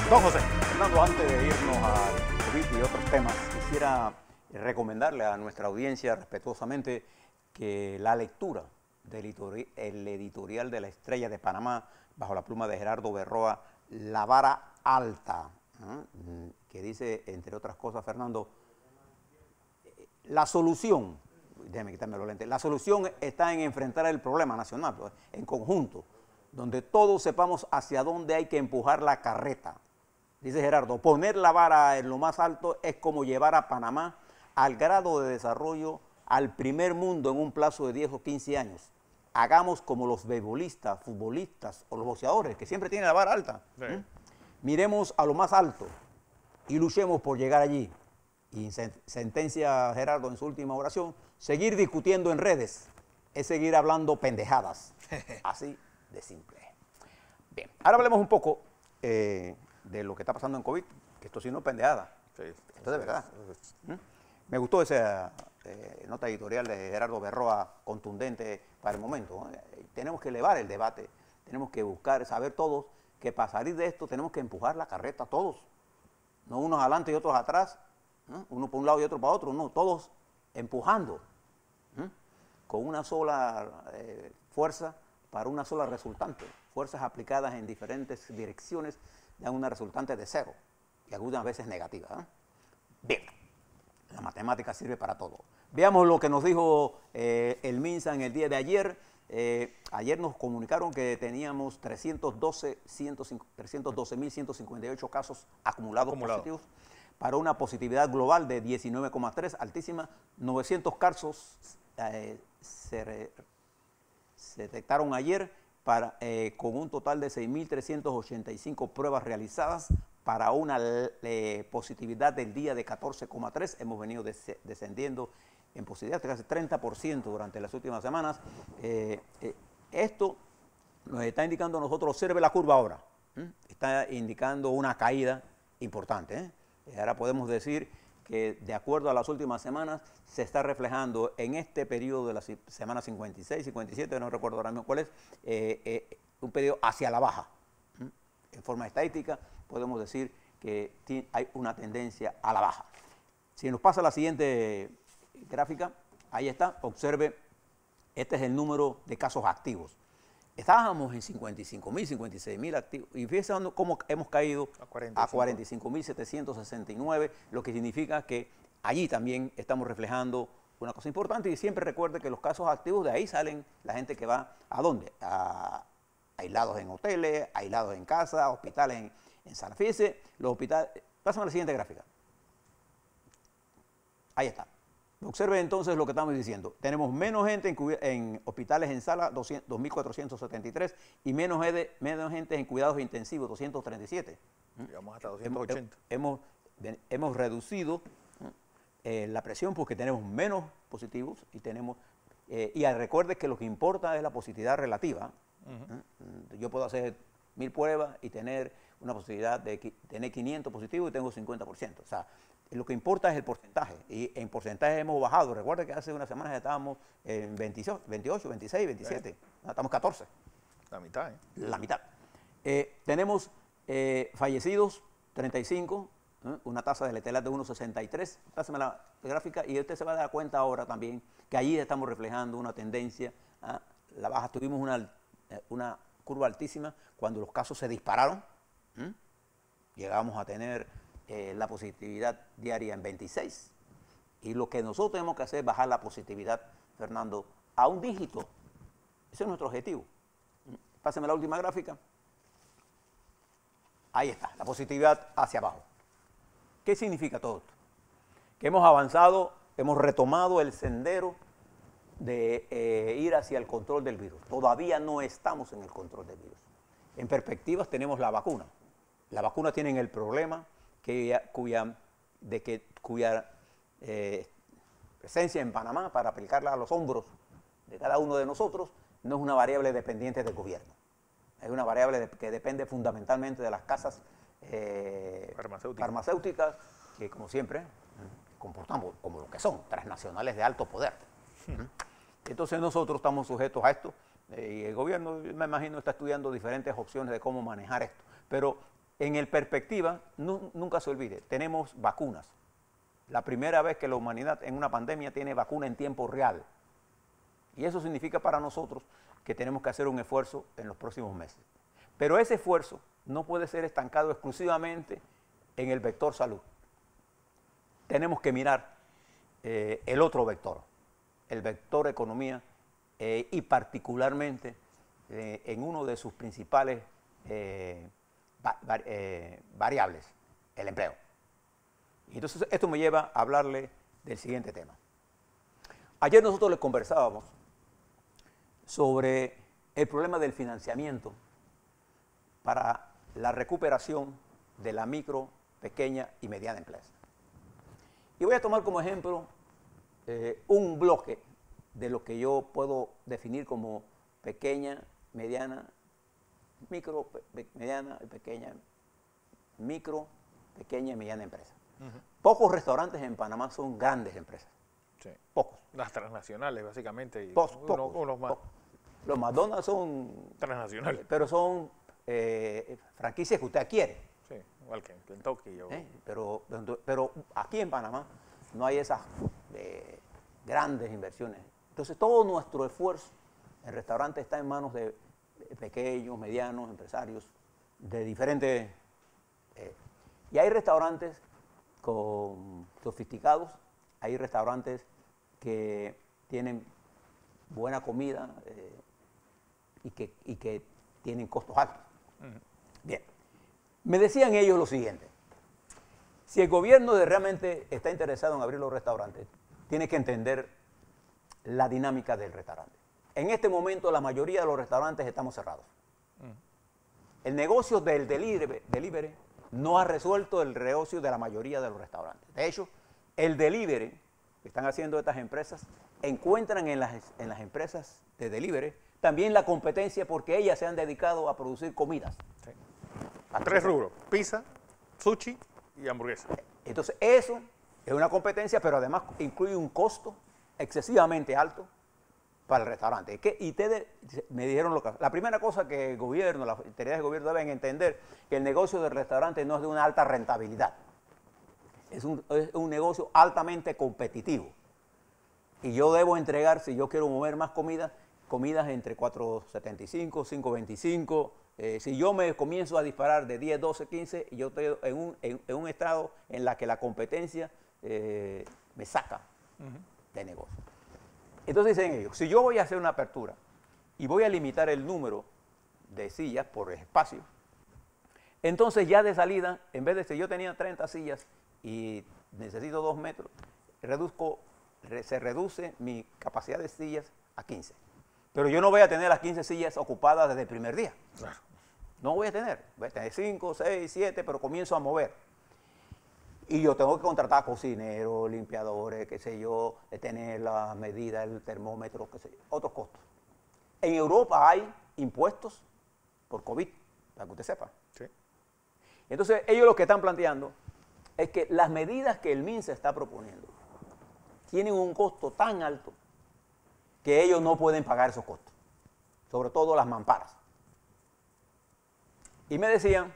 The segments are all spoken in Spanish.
Don José, Fernando, antes de irnos al COVID y otros temas, quisiera recomendarle a nuestra audiencia respetuosamente que la lectura del editorial de La Estrella de Panamá, bajo la pluma de Gerardo Berroa, La Vara Alta, que dice, entre otras cosas, Fernando, la solución, déjeme quitarme los lentes, la solución está en enfrentar el problema nacional, pues, en conjunto, donde todos sepamos hacia dónde hay que empujar la carreta. Dice Gerardo, poner la vara en lo más alto es como llevar a Panamá al grado de desarrollo al primer mundo en un plazo de 10 o 15 años. Hagamos como los beisbolistas, futbolistas o los boxeadores, que siempre tienen la vara alta. Sí. Miremos a lo más alto y luchemos por llegar allí. Y sentencia Gerardo en su última oración, seguir discutiendo en redes es seguir hablando pendejadas. Así de simple. Bien, ahora hablemos un poco de lo que está pasando en COVID, que esto sí no es pendejada. Sí, esto es de verdad. Me gustó esa nota editorial de Gerardo Berroa, contundente para el momento. Tenemos que elevar el debate, tenemos que buscar, saber todos que para salir de esto tenemos que empujar la carreta todos. No unos adelante y otros atrás, uno para un lado y otro para otro, no, todos empujando, con una sola fuerza para una sola resultante. Fuerzas aplicadas en diferentes direcciones dan una resultante de cero y algunas veces negativa. Bien, la matemática sirve para todo. Veamos lo que nos dijo el MINSA en el día de ayer. Ayer nos comunicaron que teníamos 312.158 casos acumulados positivos para una positividad global de 19,3, altísima. 900 casos se detectaron ayer con un total de 6.385 pruebas realizadas para una positividad del día de 14,3. Hemos venido descendiendo en positividad, casi 30% durante las últimas semanas. Esto nos está indicando a nosotros, observe la curva ahora, está indicando una caída importante. Ahora podemos decir que de acuerdo a las últimas semanas se está reflejando en este periodo de la semana 56, 57, no recuerdo ahora mismo cuál es, un periodo hacia la baja. En forma estadística podemos decir que hay una tendencia a la baja. Si nos pasa la siguiente gráfica, ahí está, observe, este es el número de casos activos. Estábamos en 55.000, 56.000 activos, y fíjense cómo hemos caído a 45.769, lo que significa que allí también estamos reflejando una cosa importante. Y siempre recuerde que los casos activos, de ahí salen la gente que va ¿a dónde? Aislados en hoteles, aislados en casa, hospitales en salas. Fíjense, los hospitales. Pásame a la siguiente gráfica. Ahí está. Observe entonces lo que estamos diciendo. Tenemos menos gente en hospitales en sala, 2.473, y menos gente en cuidados intensivos, 237. Llegamos hasta 280. Hemos reducido la presión porque tenemos menos positivos y recuerde que lo que importa es la positividad relativa. Yo puedo hacer 1.000 pruebas y tener una posibilidad de tener 500 positivos y tengo 50%. O sea, lo que importa es el porcentaje, y en porcentaje hemos bajado. Recuerda que hace unas semanas estábamos en 28, 26, 27, estamos 14. La mitad. La mitad. Tenemos fallecidos, 35, una tasa de letalidad de 1,63. Pásame la gráfica y usted se va a dar cuenta ahora también que allí estamos reflejando una tendencia a la baja. Tuvimos una curva altísima cuando los casos se dispararon. Llegamos a tener la positividad diaria en 26. Y lo que nosotros tenemos que hacer es bajar la positividad, Fernando, a un dígito. Ese es nuestro objetivo. Pásame la última gráfica. Ahí está, la positividad hacia abajo. ¿Qué significa todo esto? Que hemos avanzado, hemos retomado el sendero de ir hacia el control del virus. Todavía no estamos en el control del virus. En perspectivas tenemos la vacuna. La vacuna tiene el problema cuya presencia en Panamá para aplicarla a los hombros de cada uno de nosotros no es una variable dependiente del gobierno. Es una variable que depende fundamentalmente de las casas farmacéuticas que, como siempre, comportamos como lo que son, transnacionales de alto poder. Entonces nosotros estamos sujetos a esto y el gobierno, me imagino, está estudiando diferentes opciones de cómo manejar esto. Pero en el perspectiva, nunca se olvide, tenemos vacunas. La primera vez que la humanidad en una pandemia tiene vacuna en tiempo real. Y eso significa para nosotros que tenemos que hacer un esfuerzo en los próximos meses. Pero ese esfuerzo no puede ser estancado exclusivamente en el vector salud. Tenemos que mirar el otro vector, el vector economía, y particularmente en uno de sus principales variables, el empleo. Y entonces esto me lleva a hablarle del siguiente tema. Ayer nosotros les conversábamos sobre el problema del financiamiento para la recuperación de la micro, pequeña y mediana empresa. Y voy a tomar como ejemplo un bloque de lo que yo puedo definir como pequeña, mediana, micro, mediana y pequeña, micro, pequeña y mediana empresa. Pocos restaurantes en Panamá son grandes empresas. Sí. Pocos. Las transnacionales, básicamente. Y Pocos. unos más. Los McDonald's son Transnacionales. pero son franquicias que usted adquiere. Sí, igual que en Kentucky. Pero aquí en Panamá no hay esas grandes inversiones. Entonces todo nuestro esfuerzo en restaurantes está en manos de pequeños, medianos, empresarios de diferentes... y hay restaurantes sofisticados, hay restaurantes que tienen buena comida y que tienen costos altos. Bien, me decían ellos lo siguiente: si el gobierno realmente está interesado en abrir los restaurantes, tiene que entender la dinámica del restaurante. En este momento la mayoría de los restaurantes estamos cerrados. El negocio del delivery no ha resuelto el negocio de la mayoría de los restaurantes. De hecho, el delivery que están haciendo estas empresas encuentran en las empresas de delivery también la competencia, porque ellas se han dedicado a producir comidas. Sí. Tres rubros: pizza, sushi y hamburguesa. Entonces eso es una competencia, pero además incluye un costo excesivamente alto para el restaurante. Y ustedes me dijeron la primera cosa que el gobierno, las autoridades del gobierno deben entender: que el negocio del restaurante no es de una alta rentabilidad. Es un negocio altamente competitivo. Y yo debo entregar, si yo quiero mover más comidas entre 4.75, 5.25. Si yo me comienzo a disparar de 10, 12, 15, yo estoy en un estado en la que la competencia me saca de negocio. Entonces dicen ellos: si yo voy a hacer una apertura y voy a limitar el número de sillas por espacio, entonces ya de salida, en vez de si yo tenía 30 sillas y necesito 2 metros, se reduce mi capacidad de sillas a 15. Pero yo no voy a tener las 15 sillas ocupadas desde el primer día. Claro. No voy a tener 5, 6, 7, pero comienzo a mover. Y yo tengo que contratar cocineros, limpiadores, qué sé yo, tener la medida, el termómetro, qué sé yo, otros costos. En Europa hay impuestos por COVID, para que usted sepa. Sí. Entonces, ellos lo que están planteando es que las medidas que el MINSA está proponiendo tienen un costo tan alto que ellos no pueden pagar esos costos, sobre todo las mamparas. Y me decían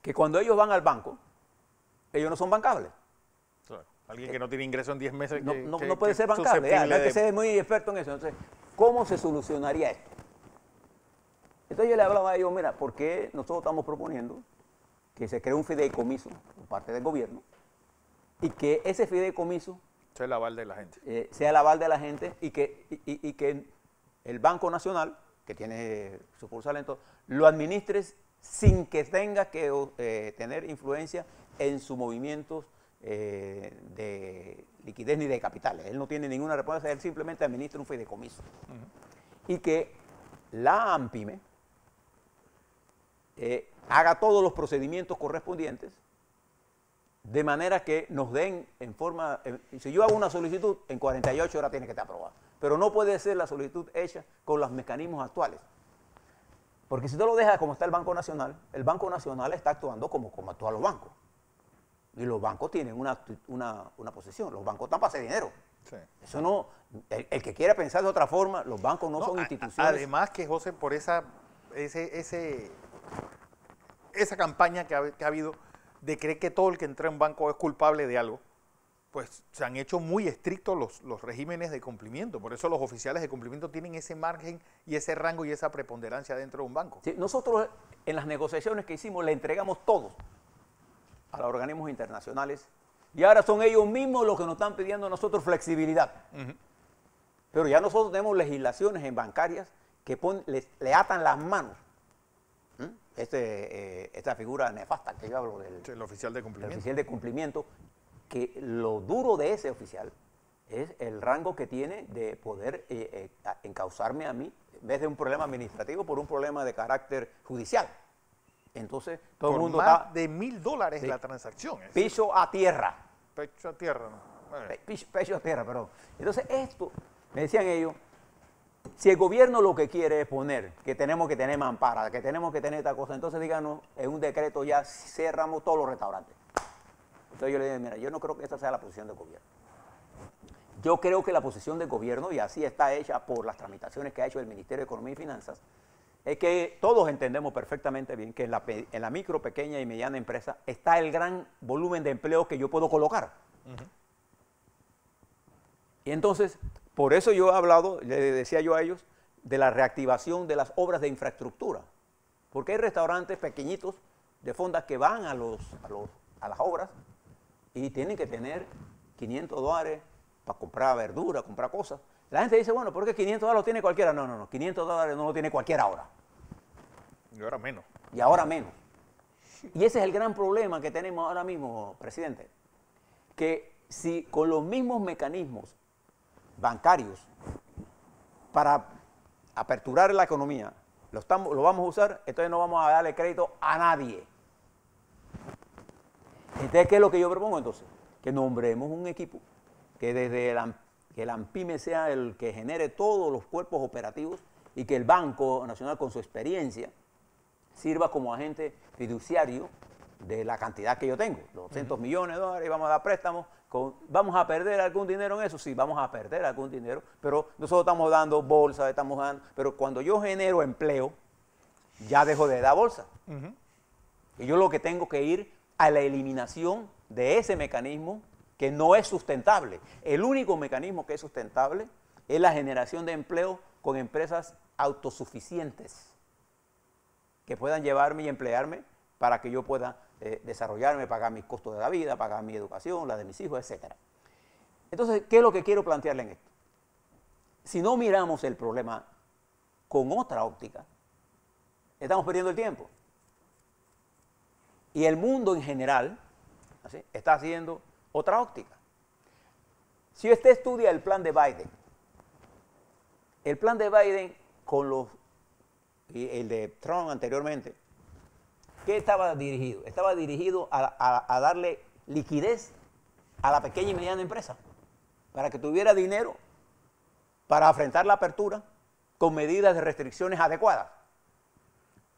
que cuando ellos van al banco, ellos no son bancables. Claro. Alguien que no tiene ingreso en 10 meses. No puede ser bancable, no hay que ser muy experto en eso. Entonces, ¿cómo se solucionaría esto? Entonces yo le hablaba a ellos: mira, ¿por qué nosotros estamos proponiendo que se cree un fideicomiso por parte del gobierno y que ese fideicomiso sea el aval de la gente? Sea el aval de la gente, y que el Banco Nacional, que tiene sucursal en todo, lo administres sin que tenga que tener influencia en sus movimientos de liquidez ni de capitales. Él no tiene ninguna responsabilidad, él simplemente administra un fideicomiso. Y que la ANPYME haga todos los procedimientos correspondientes, de manera que nos den en forma... si yo hago una solicitud, en 48 horas tiene que estar aprobada. Pero no puede ser la solicitud hecha con los mecanismos actuales. Porque si tú lo dejas como está el Banco Nacional está actuando como actúan los bancos. Y los bancos tienen una posición. Los bancos están para hacer dinero. Sí. Eso no... El que quiera pensar de otra forma, los bancos no son instituciones... Además que, José, por esa campaña que ha habido de creer que todo el que entra en un banco es culpable de algo, pues se han hecho muy estrictos los regímenes de cumplimiento. Por eso los oficiales de cumplimiento tienen ese margen y ese rango y esa preponderancia dentro de un banco. Sí, nosotros en las negociaciones que hicimos le entregamos todo a los organismos internacionales y ahora son ellos mismos los que nos están pidiendo a nosotros flexibilidad. Pero ya nosotros tenemos legislaciones en bancarias que le atan las manos. Esta figura nefasta que yo hablo El oficial de cumplimiento. El oficial de cumplimiento, que lo duro de ese oficial es el rango que tiene de poder encauzarme a mí, en vez de un problema administrativo, por un problema de carácter judicial. Entonces, todo por el mundo más está de $1000 la transacción. piso a tierra. Pecho a tierra, ¿no? Bueno. Pecho a tierra, perdón. Entonces, esto, me decían ellos, si el gobierno lo que quiere es poner que tenemos que tener mampara, que tenemos que tener esta cosa, entonces díganos, en un decreto ya cerramos todos los restaurantes. Entonces yo le dije, mira, yo no creo que esta sea la posición del gobierno. Yo creo que la posición del gobierno, y así está hecha por las tramitaciones que ha hecho el Ministerio de Economía y Finanzas, es que todos entendemos perfectamente bien que en la micro, pequeña y mediana empresa está el gran volumen de empleo que yo puedo colocar. Y entonces, por eso yo he hablado, le decía yo a ellos, de la reactivación de las obras de infraestructura. Porque hay restaurantes pequeñitos de fondas que van a las obras y tienen que tener $500 para comprar verdura, comprar cosas. La gente dice, bueno, ¿por qué $500 lo tiene cualquiera? No, $500 no lo tiene cualquiera ahora. Y ahora menos. Y ahora menos. Y ese es el gran problema que tenemos ahora mismo, presidente. Que si con los mismos mecanismos bancarios para aperturar la economía lo vamos a usar, entonces no vamos a darle crédito a nadie. Entonces, ¿qué es lo que yo propongo entonces? Que nombremos un equipo que desde que el ANPIME sea el que genere todos los cuerpos operativos y que el Banco Nacional con su experiencia sirva como agente fiduciario de la cantidad que yo tengo, los $200 millones, vamos a dar préstamos, ¿vamos a perder algún dinero en eso? Sí, vamos a perder algún dinero, pero nosotros estamos dando bolsa, pero cuando yo genero empleo, ya dejo de dar bolsa. Y yo lo que tengo que ir a la eliminación de ese mecanismo que no es sustentable. El único mecanismo que es sustentable es la generación de empleo con empresas autosuficientes que puedan llevarme y emplearme para que yo pueda desarrollarme, pagar mis costos de la vida, pagar mi educación, la de mis hijos, etc. Entonces, ¿qué es lo que quiero plantearle en esto? Si no miramos el problema con otra óptica, estamos perdiendo el tiempo. Y el mundo en general ¿así? Está haciendo otra óptica. Si usted estudia el plan de Biden con el de Trump anteriormente, ¿qué estaba dirigido? Estaba dirigido a darle liquidez a la pequeña y mediana empresa, para que tuviera dinero para afrontar la apertura con medidas de restricciones adecuadas.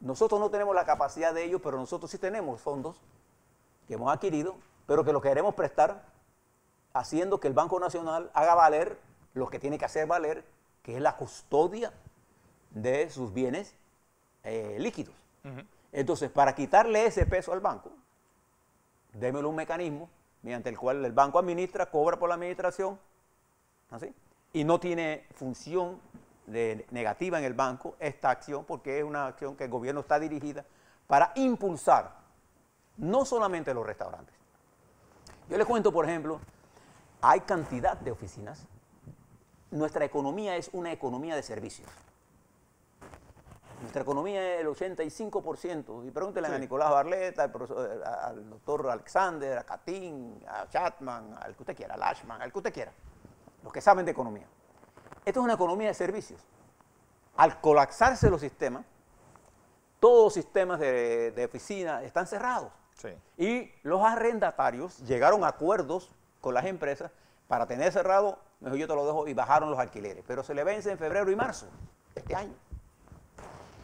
Nosotros no tenemos la capacidad de ello, pero nosotros sí tenemos fondos que hemos adquirido, pero que los queremos prestar haciendo que el Banco Nacional haga valer lo que tiene que hacer valer, que es la custodia de sus bienes líquidos. Entonces, para quitarle ese peso al banco, démelo un mecanismo mediante el cual el banco administra, cobra por la administración, ¿así? Y no tiene función negativa en el banco esta acción, porque es una acción que el gobierno está dirigida para impulsar no solamente los restaurantes. Yo les cuento, por ejemplo, hay cantidad de oficinas. Nuestra economía es una economía de servicios. Nuestra economía es el 85%. Y pregúntenle a Nicolás Barletta, al doctor Alexander, a Catín, a Chapman, al que usted quiera, a Lashman, al que usted quiera. Los que saben de economía. Esto es una economía de servicios. Al colapsarse los sistemas, todos los sistemas de oficina están cerrados. Sí. Y los arrendatarios llegaron a acuerdos con las empresas para tener cerrado, mejor yo te lo dejo, y bajaron los alquileres. Pero se le vence en febrero y marzo de este año.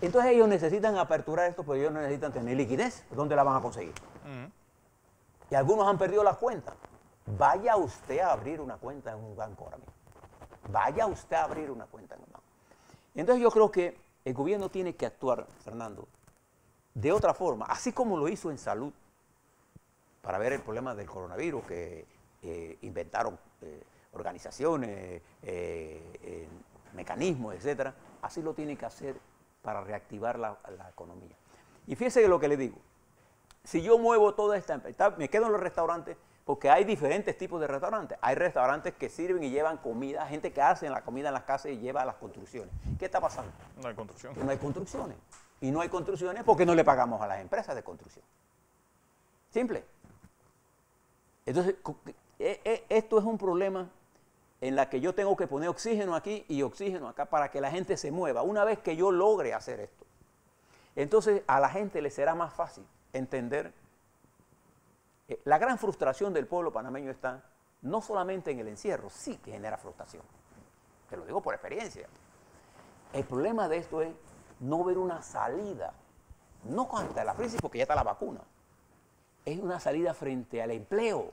Entonces ellos necesitan aperturar esto, pero ellos necesitan tener liquidez. ¿Dónde la van a conseguir? Y algunos han perdido las cuentas. Vaya usted a abrir una cuenta en un banco ahora mismo. Vaya usted a abrir una cuenta en un banco. Entonces yo creo que el gobierno tiene que actuar, Fernando, de otra forma, así como lo hizo en salud, para ver el problema del coronavirus, que inventaron organizaciones, mecanismos, etcétera, así lo tiene que hacer para reactivar la economía. Y fíjese lo que le digo, si yo muevo toda esta, me quedo en los restaurantes, porque hay diferentes tipos de restaurantes. Hay restaurantes que sirven y llevan comida, gente que hace la comida en las casas y lleva a las construcciones. ¿Qué está pasando? No hay construcción. No hay construcciones. Y no hay construcciones porque no le pagamos a las empresas de construcción. Simple. Entonces, esto es un problema en la que yo tengo que poner oxígeno aquí y oxígeno acá para que la gente se mueva. Una vez que yo logre hacer esto, entonces a la gente le será más fácil entender. La gran frustración del pueblo panameño está no solamente en el encierro, sí que genera frustración. Te lo digo por experiencia. El problema de esto es no ver una salida, no contra la crisis porque ya está la vacuna, es una salida frente al empleo.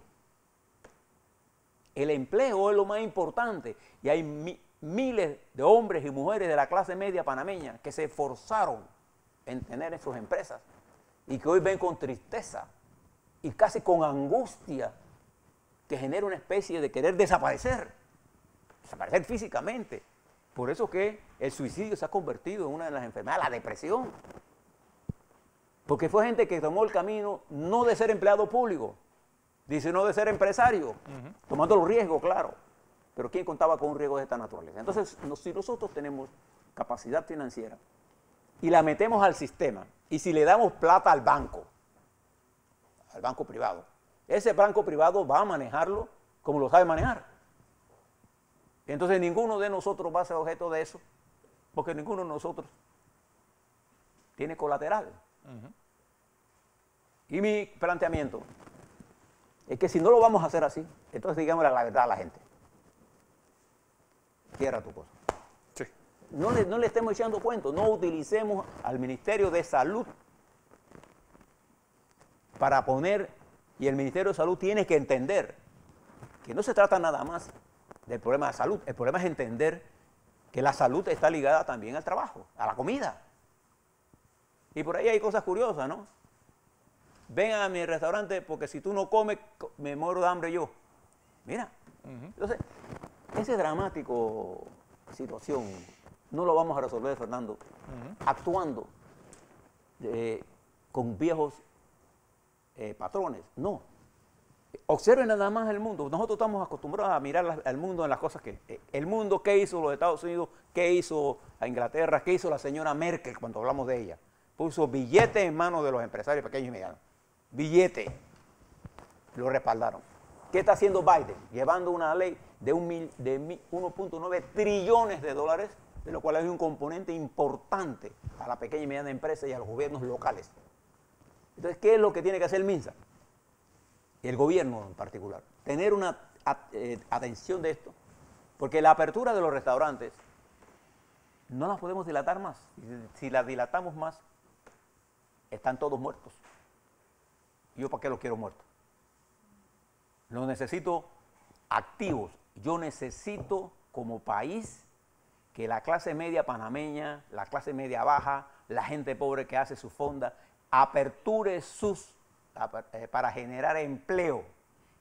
El empleo es lo más importante y hay miles de hombres y mujeres de la clase media panameña que se esforzaron en tener en sus empresas y que hoy ven con tristeza y casi con angustia que genera una especie de querer desaparecer físicamente. Por eso que el suicidio se ha convertido en una de las enfermedades, la depresión. Porque fue gente que tomó el camino no de ser empleado público, sino de ser empresario, tomando los riesgos, claro. Pero ¿quién contaba con un riesgo de esta naturaleza? Entonces, si nosotros tenemos capacidad financiera y la metemos al sistema, y si le damos plata al banco privado, ese banco privado va a manejarlo como lo sabe manejar. Entonces ninguno de nosotros va a ser objeto de eso, porque ninguno de nosotros tiene colateral. Y mi planteamiento es que si no lo vamos a hacer así, entonces digámosle la verdad a la gente. Cierra tu cosa. Sí. No le estemos echando cuentos, no utilicemos al Ministerio de Salud para poner, y el Ministerio de Salud tiene que entender que no se trata nada más del problema de salud, el problema es entender que la salud está ligada también al trabajo, a la comida. Y por ahí hay cosas curiosas, ¿no? Ven a mi restaurante porque si tú no comes, me muero de hambre yo. Mira, entonces, esa dramática situación no lo vamos a resolver, Fernando, actuando con viejos patrones. No. Observen nada más el mundo. Nosotros estamos acostumbrados a mirar al mundo en las cosas que... el mundo, ¿qué hizo los Estados Unidos? ¿Qué hizo a Inglaterra? ¿Qué hizo la señora Merkel cuando hablamos de ella? Puso billetes en manos de los empresarios pequeños y medianos. Billete. Lo respaldaron. ¿Qué está haciendo Biden? Llevando una ley de 1.9 trillones de dólares, de lo cual hay un componente importante a la pequeña y mediana empresa y a los gobiernos locales. Entonces, ¿qué es lo que tiene que hacer el MINSA? El gobierno en particular. Tener una atención de esto, porque la apertura de los restaurantes no la podemos dilatar más. Si la dilatamos más, están todos muertos. ¿Yo para qué los quiero muertos? Los necesito activos. Yo necesito como país que la clase media panameña, la clase media baja, la gente pobre que hace su fonda, aperture para generar empleo,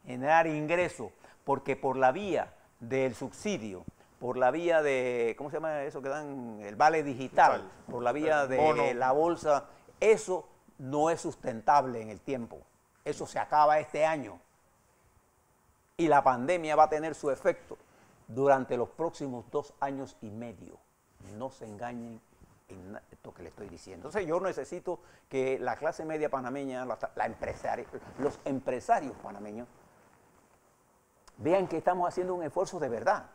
generar ingreso, porque por la vía del subsidio, por la vía de, ¿cómo se llama eso que dan? El vale digital, por la vía de la bolsa, eso no es sustentable en el tiempo. Eso se acaba este año. Y la pandemia va a tener su efecto durante los próximos 2 años y medio. No se engañen en esto que le estoy diciendo. Entonces yo necesito que la clase media panameña, los empresarios panameños, vean que estamos haciendo un esfuerzo de verdad.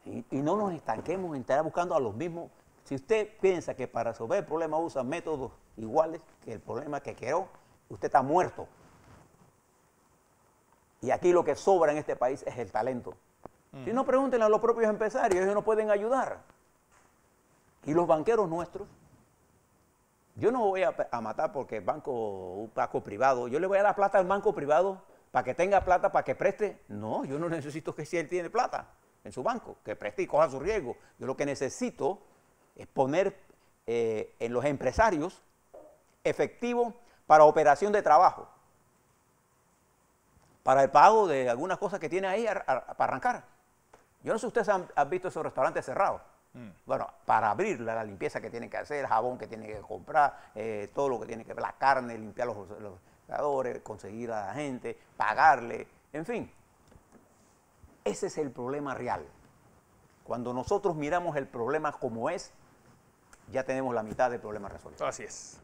Y no nos estanquemos en estar buscando a los mismos. Si usted piensa que para resolver el problema usa métodos iguales que el problema que creó, usted está muerto. Y aquí lo que sobra en este país es el talento. Si no, pregúntenle a los propios empresarios, ellos no pueden ayudar. Y los banqueros nuestros, yo no voy a matar porque un banco privado, yo le voy a dar plata al banco privado para que tenga plata, para que preste. No, yo no necesito que si él tiene plata en su banco, que preste y coja su riesgo. Yo lo que necesito es poner en los empresarios efectivo para operación de trabajo, para el pago de algunas cosas que tiene ahí para arrancar. Yo no sé si ustedes han visto esos restaurantes cerrados. Bueno, para abrir la limpieza que tienen que hacer, el jabón que tienen que comprar, todo lo que tiene que ver, la carne, limpiar los jugadores, conseguir a la gente, pagarle, en fin. Ese es el problema real. Cuando nosotros miramos el problema como es, ya tenemos la mitad del problema resuelto. Así es.